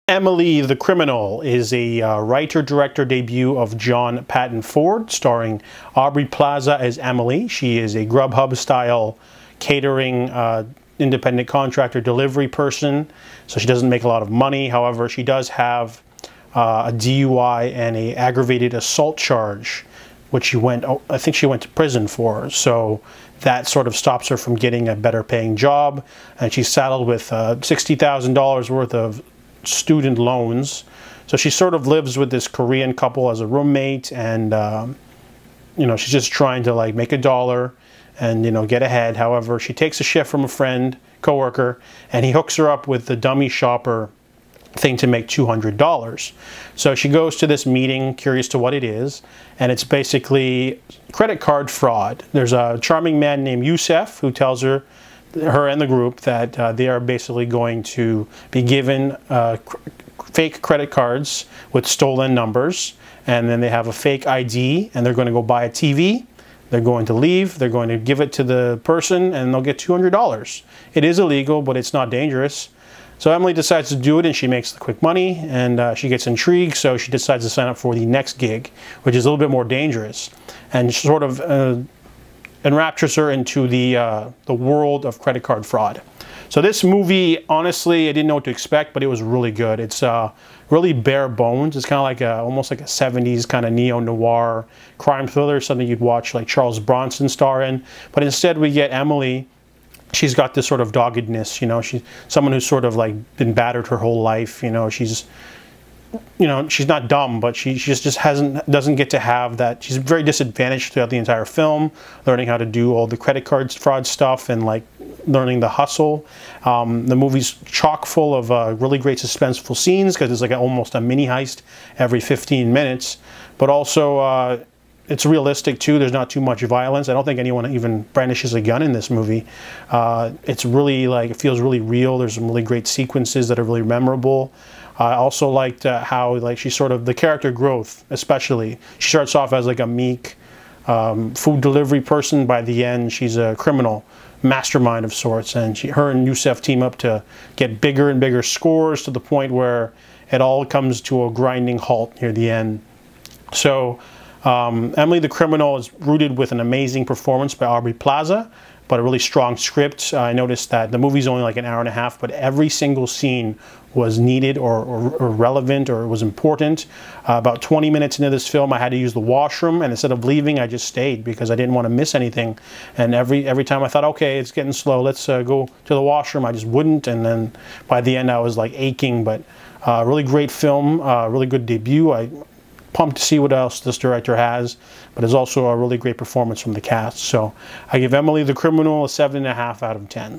Emily the Criminal is a writer-director debut of John Patton Ford, starring Aubrey Plaza as Emily. She is a Grubhub-style catering independent contractor delivery person, so she doesn't make a lot of money. However, she does have a DUI and an aggravated assault charge, which I think she went to prison for. So that sort of stops her from getting a better paying job, and she's saddled with $60,000 worth of student loans. So she sort of lives with this Korean couple as a roommate, and you know, she's just trying to like make a dollar and, you know, get ahead. However, she takes a shift from a friend, coworker, and he hooks her up with the dummy shopper thing to make $200. So she goes to this meeting, curious to what it is, and it's basically credit card fraud. There's a charming man named Yusef who tells her and the group that they are basically going to be given fake credit cards with stolen numbers, and then they have a fake ID, and they're going to go buy a TV. They're going to leave, they're going to give it to the person, and they'll get $200. It is illegal, but it's not dangerous. So Emily decides to do it, and she makes the quick money, and she gets intrigued, so she decides to sign up for the next gig, which is a little bit more dangerous, and sort of enraptures her into the world of credit card fraud. So this movie, honestly, I didn't know what to expect, but it was really good. It's really bare bones. It's kind of like almost like a 70s kind of neo-noir crime thriller, something you'd watch like Charles Bronson star in. But instead we get Emily. She's got this sort of doggedness, you know. She's someone who's sort of like been battered her whole life, you know. She's not dumb, but she just doesn't get to have that. She's very disadvantaged throughout the entire film, learning how to do all the credit card fraud stuff and like learning the hustle. The movie's chock full of really great suspenseful scenes because it's like almost a mini heist every 15 minutes, but also it's realistic too. There's not too much violence. I don't think anyone even brandishes a gun in this movie. It's really like, it feels really real. There's some really great sequences that are really memorable. I also liked how like she sort of, the character growth especially. She starts off as like a meek food delivery person. By the end, she's a criminal mastermind of sorts, and her and Yusef team up to get bigger and bigger scores to the point where it all comes to a grinding halt near the end. So Emily the Criminal is rooted with an amazing performance by Aubrey Plaza, but a really strong script. I noticed that the movie's only like an hour and a half, but every single scene was needed or relevant or was important. About 20 minutes into this film, I had to use the washroom, and instead of leaving, I just stayed because I didn't want to miss anything. And every time I thought, okay, it's getting slow, let's go to the washroom, I just wouldn't. And then by the end, I was like aching. But really great film, really good debut. I'm pumped to see what else this director has, but it's also a really great performance from the cast. So I give Emily the Criminal a 7.5 out of 10.